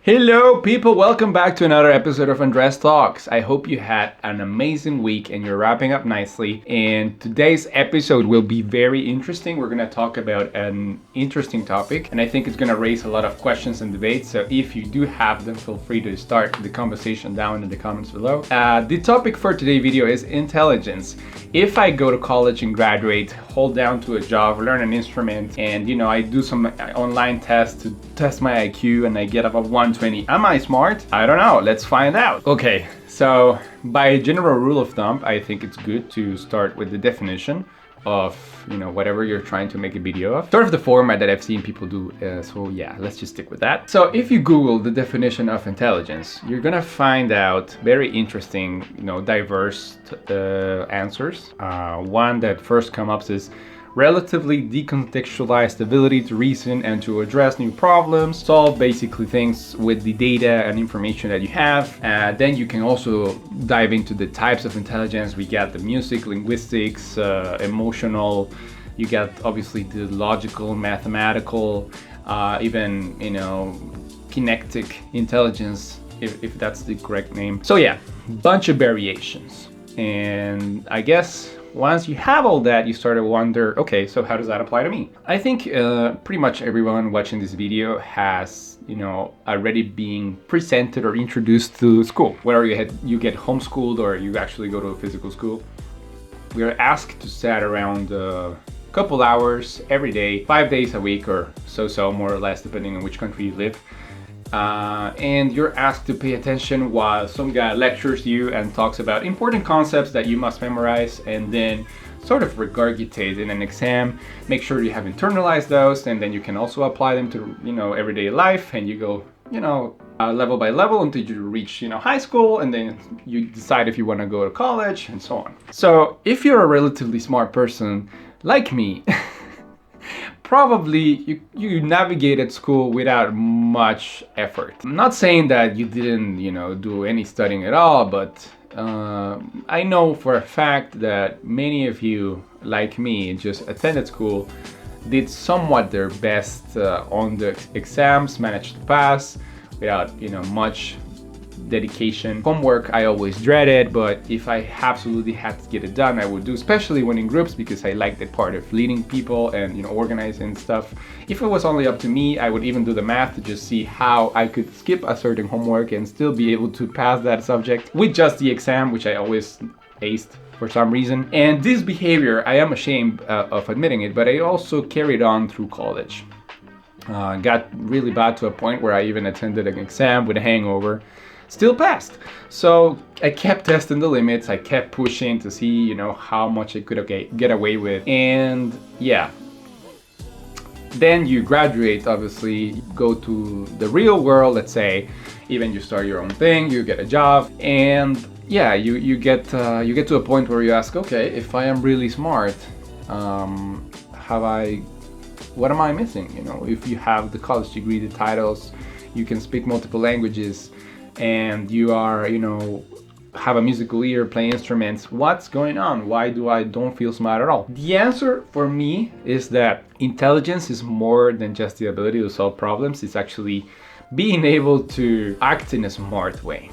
Hello people, welcome back to another episode of Andres Talks. I hope you had an amazing week and you're wrapping up nicely. And today's episode will be very interesting. We're going to talk about an interesting topic and I think it's going to raise a lot of questions and debates. So if you do have them, feel free to start the conversation down in the comments below. The topic for today's video is intelligence. If I go to college and graduate, hold down to a job, learn an instrument, and I do some online tests to test my IQ and I get above 120, am I smart? I don't know, let's find out. Okay, so by a general rule of thumb, I think it's good to start with the definition of whatever you're trying to make a video of. Sort of the format that I've seen people do, so yeah, let's just stick with that. So if you Google the definition of intelligence, you're gonna find out very interesting, diverse answers. One that first comes up is relatively decontextualized ability to reason and to address new problems, solve basically things with the data and information that you have. Then you can also dive into the types of intelligence. We got the music, linguistics, emotional, you got obviously the logical, mathematical, even, kinetic intelligence, if that's the correct name. So yeah, bunch of variations. And I guess once you have all that, you start to wonder, okay, so how does that apply to me? I think pretty much everyone watching this video has, already being presented or introduced to school. Whether you get homeschooled or you actually go to a physical school, we are asked to sit around a couple hours every day, 5 days a week or so, more or less, depending on which country you live. And you're asked to pay attention while some guy lectures you and talks about important concepts that you must memorize and then sort of regurgitate in an exam. Make sure you have internalized those and then you can also apply them to, everyday life, and you go, level by level until you reach, high school, and then you decide if you want to go to college and so on. So if you're a relatively smart person like me, probably you navigated school without much effort. I'm not saying that you didn't, do any studying at all, but I know for a fact that many of you, like me, just attended school, did somewhat their best on the exams, managed to pass without, much dedication. Homework I always dreaded, but if I absolutely had to get it done, I would do, especially when in groups, because I like that part of leading people and organizing stuff. If it was only up to me, I would even do the math to just see how I could skip a certain homework and still be able to pass that subject with just the exam, which I always aced for some reason. And this behavior, I am ashamed of admitting it, but I also carried on through college. Got really bad to a point where I even attended an exam with a hangover. Still passed. So I kept testing the limits, I kept pushing to see, how much I could get away with. And yeah, then you graduate, obviously, go to the real world, let's say, even you start your own thing, you get a job, and yeah, you get to a point where you ask, okay, if I am really smart, what am I missing? If you have the college degree, the titles, you can speak multiple languages, and you are, have a musical ear, play instruments, what's going on? Why don't feel smart at all? The answer for me is that intelligence is more than just the ability to solve problems. It's actually being able to act in a smart way.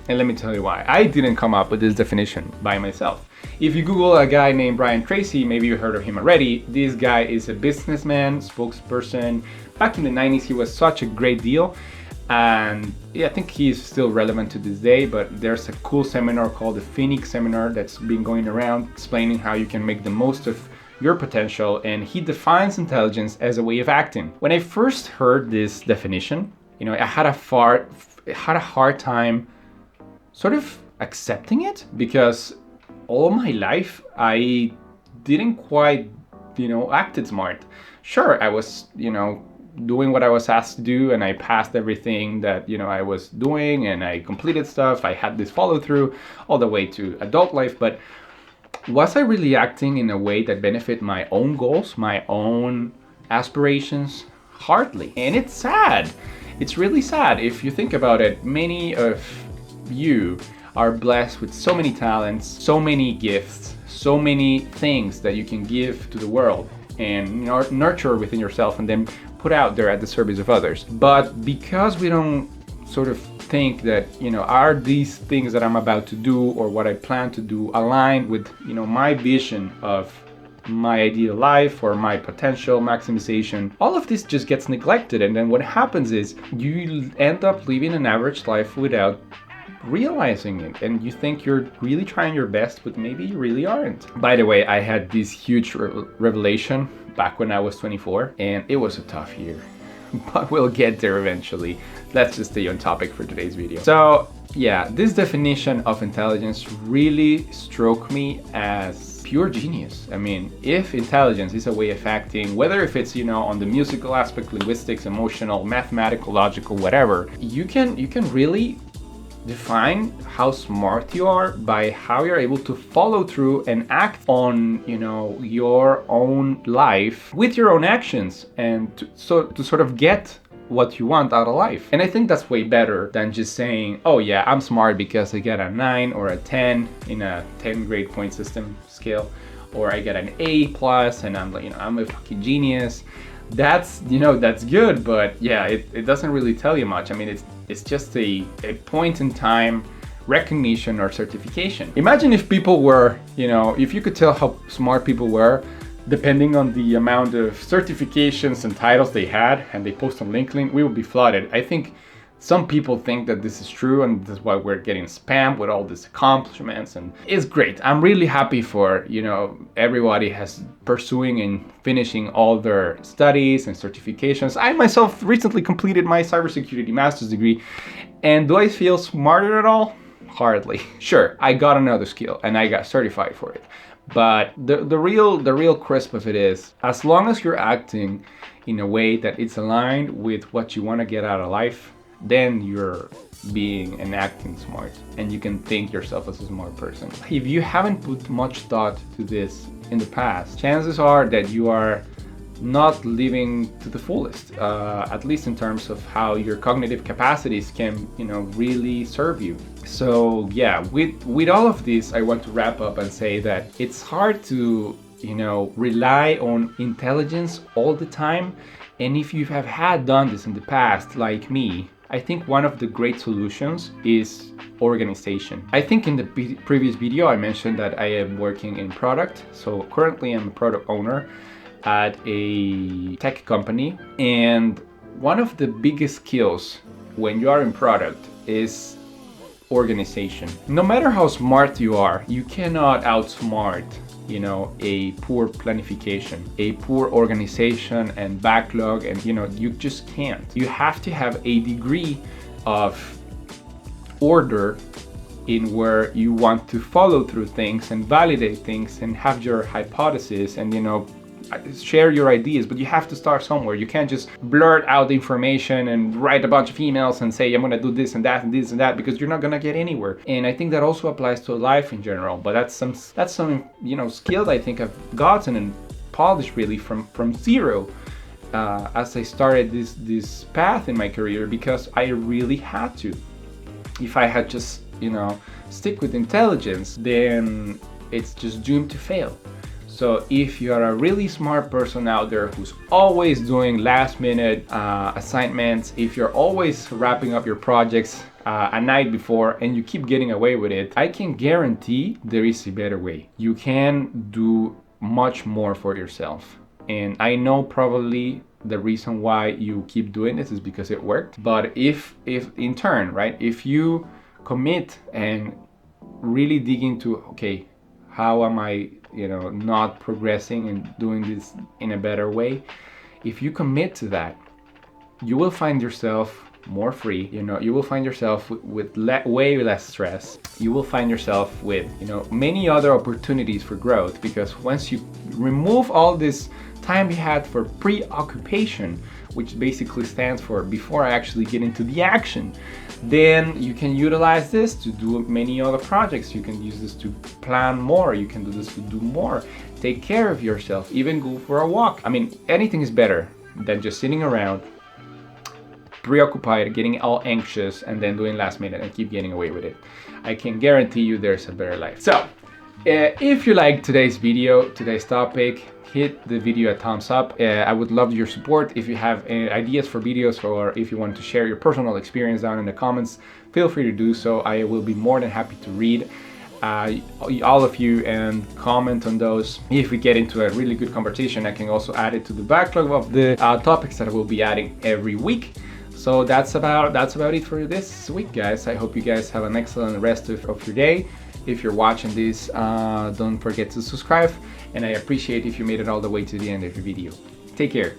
And let me tell you why. I didn't come up with this definition by myself. If you Google a guy named Brian Tracy, maybe you heard of him already. This guy is a businessman, spokesperson. Back in the 90s, he was such a great deal. And yeah, I think he's still relevant to this day, but there's a cool seminar called the Phoenix Seminar that's been going around explaining how you can make the most of your potential, and he defines intelligence as a way of acting. When I first heard this definition, I had a hard time sort of accepting it, because all my life I didn't quite, acted smart. Sure, I was, doing what I was asked to do, and I passed everything that I was doing, and I completed stuff. I had this follow through all the way to adult life, but was I really acting in a way that benefit my own goals, my own aspirations? Hardly. And it's sad. It's really sad. If you think about it, many of you are blessed with so many talents, so many gifts, so many things that you can give to the world and nurture within yourself and then put out there at the service of others. But because we don't sort of think that, are these things that I'm about to do or what I plan to do aligned with, my vision of my ideal life or my potential maximization, all of this just gets neglected. And then what happens is you end up living an average life without realizing it, and you think you're really trying your best, but maybe you really aren't. By the way, I had this huge revelation back when I was 24, and it was a tough year, but we'll get there eventually. Let's just stay on topic for today's video. So yeah, this definition of intelligence really struck me as pure genius. I mean, if intelligence is a way of acting, whether if it's, on the musical aspect, linguistics, emotional, mathematical, logical, whatever, you can really define how smart you are by how you're able to follow through and act on, your own life with your own actions, and to sort of get what you want out of life. And I think that's way better than just saying, oh yeah, I'm smart because I get a 9 or a 10 in a 10 grade point system scale, or I get an A plus and I'm a fucking genius. That's that's good, but yeah, it doesn't really tell you much. I mean, it's just a point in time recognition or certification. Imagine if people were, if you could tell how smart people were depending on the amount of certifications and titles they had, and they post on LinkedIn, we would be flooded. I think some people think that this is true, and this is why we're getting spammed with all these accomplishments, and it's great. I'm really happy for, everybody has pursuing and finishing all their studies and certifications. I myself recently completed my cybersecurity master's degree, and do I feel smarter at all? Hardly. Sure, I got another skill and I got certified for it. But the real crisp of it is, as long as you're acting in a way that it's aligned with what you want to get out of life, then you're being and acting smart, and you can think yourself as a smart person. If you haven't put much thought to this in the past, chances are that you are not living to the fullest, at least in terms of how your cognitive capacities can, really serve you. So yeah, with all of this, I want to wrap up and say that it's hard to, rely on intelligence all the time. And if you have done this in the past, like me, I think one of the great solutions is organization. I think in the previous video I mentioned that I am working in product. So currently I'm a product owner at a tech company, and one of the biggest skills when you are in product is organization. No matter how smart you are, you cannot outsmart a poor planification, a poor organization and backlog, and you just can't. You have to have a degree of order in where you want to follow through things and validate things and have your hypothesis and share your ideas, but you have to start somewhere. You can't just blurt out the information and write a bunch of emails and say I'm gonna do this and that and this and that, because you're not gonna get anywhere. And I think that also applies to life in general. But that's some skill that I think I've gotten and polished really from zero as I started this path in my career, because I really had to. If I had just stick with intelligence, then it's just doomed to fail. So if you are a really smart person out there who's always doing last minute assignments, if you're always wrapping up your projects a night before and you keep getting away with it, I can guarantee there is a better way. You can do much more for yourself. And I know probably the reason why you keep doing this is because it worked. But if in turn, right, if you commit and really dig into, okay, how am I not progressing and doing this in a better way? If you commit to that, you will find yourself more free. You will find yourself with way less stress. You will find yourself with many other opportunities for growth, because once you remove all this time you had for preoccupation, which basically stands for before I actually get into the action, then you can utilize this to do many other projects. You can use this to plan more. You can do this to do more. Take care of yourself, even go for a walk. I mean, anything is better than just sitting around preoccupied, getting all anxious, and then doing last minute and keep getting away with it. I can guarantee you there's a better life. So If you like today's video, today's topic, hit the video a thumbs up. I would love your support. If you have ideas for videos, or if you want to share your personal experience down in the comments, feel free to do so. I will be more than happy to read all of you and comment on those. If we get into a really good conversation, I can also add it to the backlog of the topics that I will be adding every week. So that's about it for this week, guys. I hope you guys have an excellent rest of your day. If you're watching this, don't forget to subscribe, and I appreciate if you made it all the way to the end of the video. Take care.